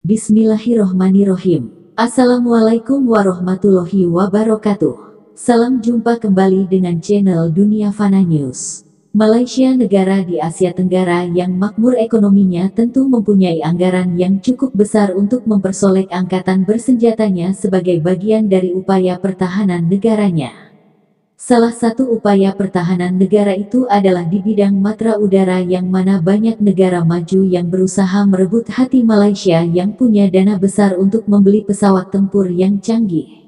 Bismillahirrohmanirrohim. Assalamualaikum warahmatullahi wabarakatuh. Salam jumpa kembali dengan channel Dunia Fana News. Malaysia, negara di Asia Tenggara yang makmur ekonominya, tentu mempunyai anggaran yang cukup besar untuk mempersolek angkatan bersenjatanya sebagai bagian dari upaya pertahanan negaranya. Salah satu upaya pertahanan negara itu adalah di bidang matra udara, yang mana banyak negara maju yang berusaha merebut hati Malaysia yang punya dana besar untuk membeli pesawat tempur yang canggih.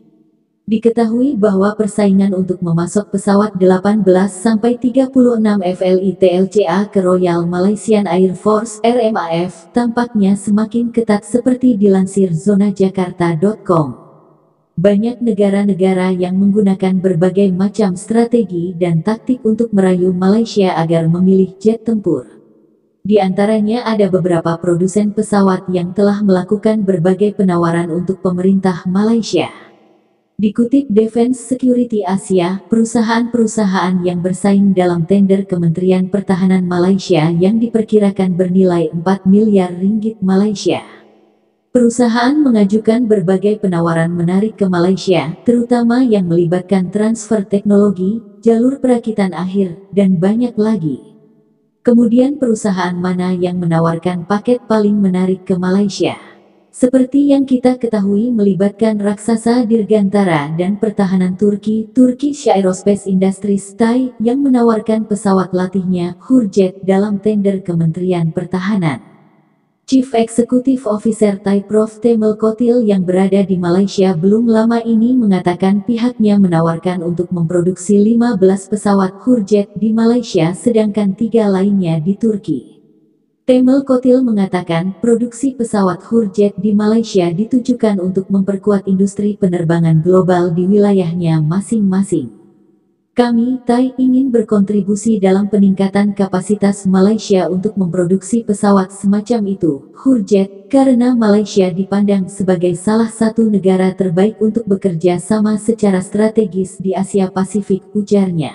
Diketahui bahwa persaingan untuk memasok pesawat 18-36 FLITLCA ke Royal Malaysian Air Force (RMAF) tampaknya semakin ketat, seperti dilansir zonajakarta.com. Banyak negara-negara yang menggunakan berbagai macam strategi dan taktik untuk merayu Malaysia agar memilih jet tempur. Di antaranya ada beberapa produsen pesawat yang telah melakukan berbagai penawaran untuk pemerintah Malaysia. Dikutip Defense Security Asia, perusahaan-perusahaan yang bersaing dalam tender Kementerian Pertahanan Malaysia yang diperkirakan bernilai 4 miliar ringgit Malaysia. Perusahaan mengajukan berbagai penawaran menarik ke Malaysia, terutama yang melibatkan transfer teknologi, jalur perakitan akhir, dan banyak lagi. Kemudian perusahaan mana yang menawarkan paket paling menarik ke Malaysia? Seperti yang kita ketahui, melibatkan raksasa Dirgantara dan pertahanan Turki, Turkish Aerospace Industries (TAI), yang menawarkan pesawat latihnya, Hurjet, dalam tender Kementerian Pertahanan. Chief Executive Officer TAI Prof. Temel Kotil yang berada di Malaysia belum lama ini mengatakan pihaknya menawarkan untuk memproduksi 15 pesawat Hurjet di Malaysia, sedangkan 3 lainnya di Turki. Temel Kotil mengatakan produksi pesawat Hurjet di Malaysia ditujukan untuk memperkuat industri penerbangan global di wilayahnya masing-masing. Kami, TAI, ingin berkontribusi dalam peningkatan kapasitas Malaysia untuk memproduksi pesawat semacam itu, Hurjet, karena Malaysia dipandang sebagai salah satu negara terbaik untuk bekerja sama secara strategis di Asia Pasifik, ujarnya.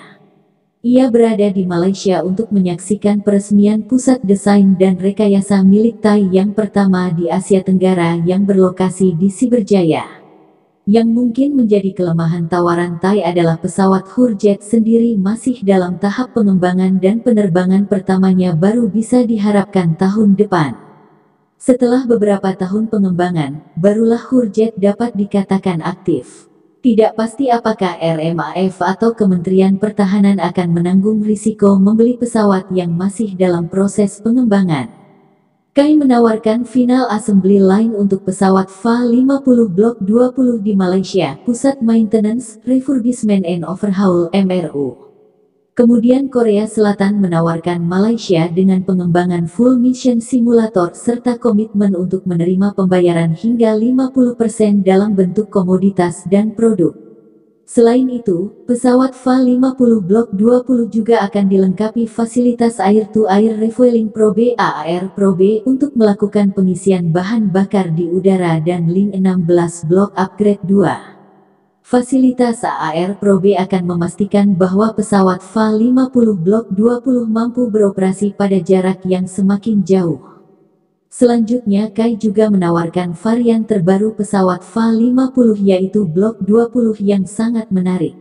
Ia berada di Malaysia untuk menyaksikan peresmian pusat desain dan rekayasa milik TAI yang pertama di Asia Tenggara yang berlokasi di Siberjaya. Yang mungkin menjadi kelemahan tawaran TAI adalah pesawat Hurjet sendiri masih dalam tahap pengembangan dan penerbangan pertamanya baru bisa diharapkan tahun depan. Setelah beberapa tahun pengembangan, barulah Hurjet dapat dikatakan aktif. Tidak pasti apakah RMAF atau Kementerian Pertahanan akan menanggung risiko membeli pesawat yang masih dalam proses pengembangan. KAI menawarkan final assembly line untuk pesawat FA-50 Block 20 di Malaysia, Pusat Maintenance, Refurbishment and Overhaul (MRO). Kemudian Korea Selatan menawarkan Malaysia dengan pengembangan full mission simulator serta komitmen untuk menerima pembayaran hingga 50% dalam bentuk komoditas dan produk. Selain itu, pesawat FA-50 Block 20 juga akan dilengkapi fasilitas Air-to-Air Refueling Probe (AAR Probe) untuk melakukan pengisian bahan bakar di udara dan Link 16 Block Upgrade 2. Fasilitas AAR Probe akan memastikan bahwa pesawat FA-50 Block 20 mampu beroperasi pada jarak yang semakin jauh. Selanjutnya, KAI juga menawarkan varian terbaru pesawat FA-50 yaitu Block 20 yang sangat menarik.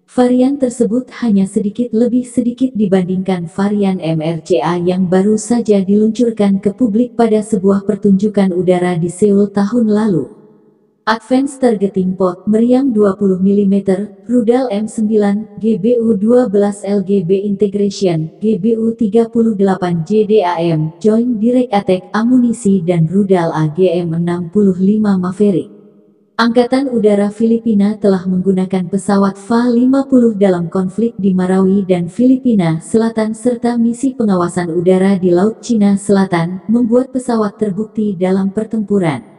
Varian tersebut hanya sedikit lebih sedikit dibandingkan varian MRCA yang baru saja diluncurkan ke publik pada sebuah pertunjukan udara di Seoul tahun lalu. Advanced Targeting Pod, meriam 20 mm, rudal M9, GBU 12 LGB Integration, GBU 38 JDAM, Joint Direct Attack, amunisi dan rudal AGM-65 Maverick. Angkatan Udara Filipina telah menggunakan pesawat FA-50 dalam konflik di Marawi dan Filipina Selatan serta misi pengawasan udara di Laut Cina Selatan, membuat pesawat terbukti dalam pertempuran.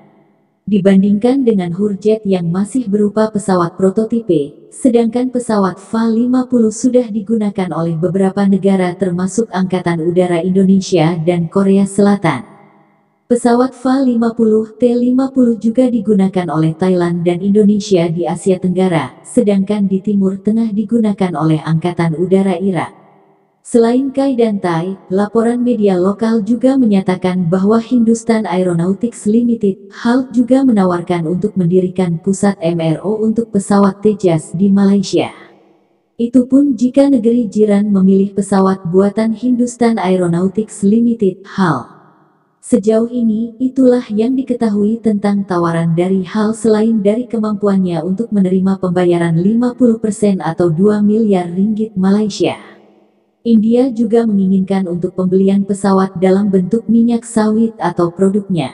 Dibandingkan dengan Hurjet yang masih berupa pesawat prototipe, sedangkan pesawat FA-50 sudah digunakan oleh beberapa negara termasuk Angkatan Udara Indonesia dan Korea Selatan. Pesawat FA-50 T-50 juga digunakan oleh Thailand dan Indonesia di Asia Tenggara, sedangkan di Timur Tengah digunakan oleh Angkatan Udara Irak. Selain Kai dan Tai, laporan media lokal juga menyatakan bahwa Hindustan Aeronautics Limited, HAL, juga menawarkan untuk mendirikan pusat MRO untuk pesawat Tejas di Malaysia. Itu pun jika negeri jiran memilih pesawat buatan Hindustan Aeronautics Limited, HAL. Sejauh ini, itulah yang diketahui tentang tawaran dari HAL selain dari kemampuannya untuk menerima pembayaran 50% atau 2 miliar ringgit Malaysia. India juga menginginkan untuk pembelian pesawat dalam bentuk minyak sawit atau produknya.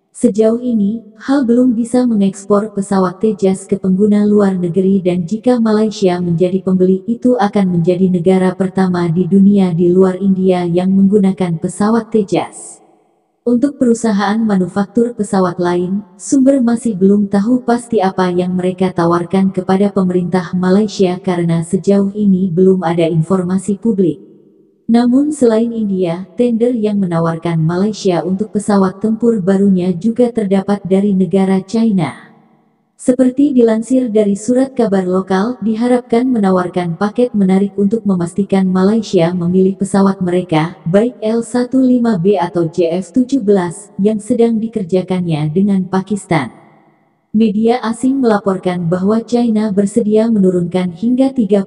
Sejauh ini, HAL belum bisa mengekspor pesawat Tejas ke pengguna luar negeri dan jika Malaysia menjadi pembeli itu akan menjadi negara pertama di dunia di luar India yang menggunakan pesawat Tejas. Untuk perusahaan manufaktur pesawat lain, sumber masih belum tahu pasti apa yang mereka tawarkan kepada pemerintah Malaysia karena sejauh ini belum ada informasi publik. Namun selain India, tender yang menawarkan Malaysia untuk pesawat tempur barunya juga terdapat dari negara China. Seperti dilansir dari surat kabar lokal, diharapkan menawarkan paket menarik untuk memastikan Malaysia memilih pesawat mereka, baik L-15B atau JF-17, yang sedang dikerjakannya dengan Pakistan. Media asing melaporkan bahwa China bersedia menurunkan hingga 30%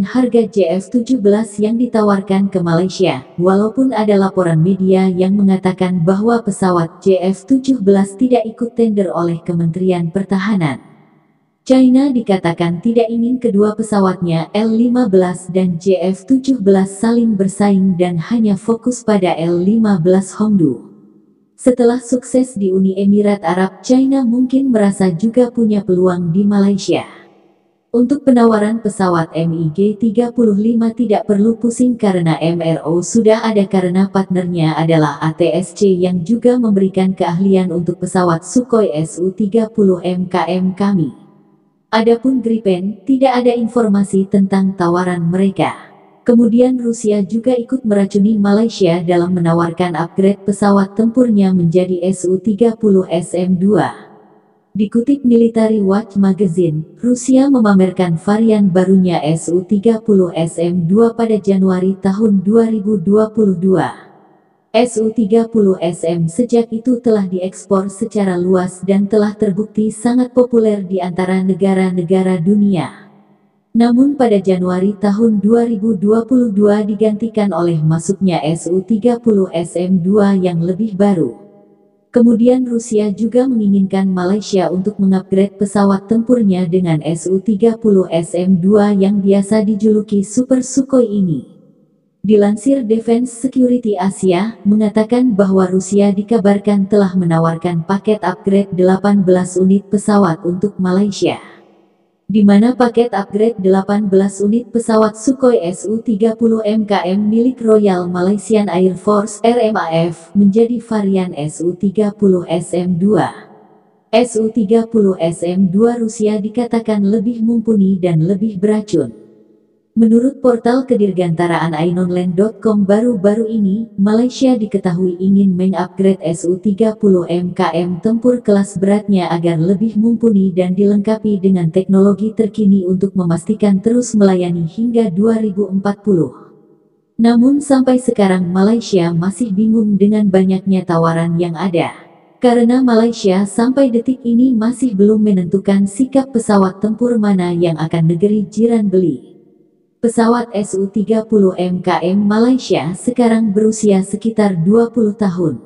harga JF-17 yang ditawarkan ke Malaysia, walaupun ada laporan media yang mengatakan bahwa pesawat JF-17 tidak ikut tender oleh Kementerian Pertahanan. China dikatakan tidak ingin kedua pesawatnya L-15 dan JF-17 saling bersaing dan hanya fokus pada L-15 Hongdu. Setelah sukses di Uni Emirat Arab, China mungkin merasa juga punya peluang di Malaysia. Untuk penawaran pesawat MiG-35 tidak perlu pusing karena MRO sudah ada karena partnernya adalah ATSC yang juga memberikan keahlian untuk pesawat Sukhoi Su-30 MKM kami. Adapun Gripen, tidak ada informasi tentang tawaran mereka. Kemudian Rusia juga ikut meracuni Malaysia dalam menawarkan upgrade pesawat tempurnya menjadi Su-30 SM-2. Dikutip Military Watch Magazine, Rusia memamerkan varian barunya Su-30 SM-2 pada Januari tahun 2022. Su-30 SM sejak itu telah diekspor secara luas dan telah terbukti sangat populer di antara negara-negara dunia. Namun pada Januari tahun 2022 digantikan oleh masuknya Su-30 SM-2 yang lebih baru. Kemudian Rusia juga menginginkan Malaysia untuk mengupgrade pesawat tempurnya dengan Su-30 SM-2 yang biasa dijuluki Super Sukhoi ini. Dilansir Defense Security Asia, mengatakan bahwa Rusia dikabarkan telah menawarkan paket upgrade 18 unit pesawat untuk Malaysia. Di mana paket upgrade 18 unit pesawat Sukhoi Su-30 MKM milik Royal Malaysian Air Force (RMAF) menjadi varian Su-30 SM-2. Su-30 SM-2 Rusia dikatakan lebih mumpuni dan lebih beracun. Menurut portal kedirgantaraan ainonline.com baru-baru ini, Malaysia diketahui ingin mengupgrade Su-30 MKM tempur kelas beratnya agar lebih mumpuni dan dilengkapi dengan teknologi terkini untuk memastikan terus melayani hingga 2040. Namun sampai sekarang Malaysia masih bingung dengan banyaknya tawaran yang ada. Karena Malaysia sampai detik ini masih belum menentukan sikap pesawat tempur mana yang akan negeri jiran beli. Pesawat Su-30 MKM Malaysia sekarang berusia sekitar 20 tahun.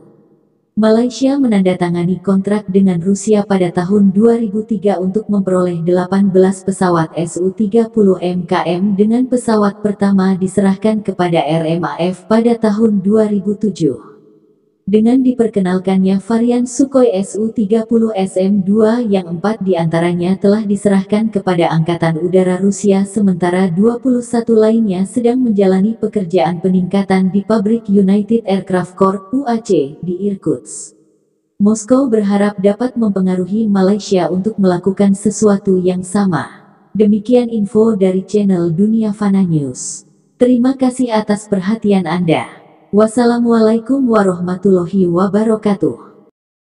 Malaysia menandatangani kontrak dengan Rusia pada tahun 2003 untuk memperoleh 18 pesawat Su-30 MKM dengan pesawat pertama diserahkan kepada RMAF pada tahun 2007. Dengan diperkenalkannya varian Sukhoi Su-30 SM-2 yang 4 diantaranya telah diserahkan kepada Angkatan Udara Rusia sementara 21 lainnya sedang menjalani pekerjaan peningkatan di pabrik United Aircraft Corp (UAC) di Irkutsk. Moskow berharap dapat mempengaruhi Malaysia untuk melakukan sesuatu yang sama. Demikian info dari channel Dunia Fana News. Terima kasih atas perhatian Anda. Wassalamualaikum warahmatullahi wabarakatuh.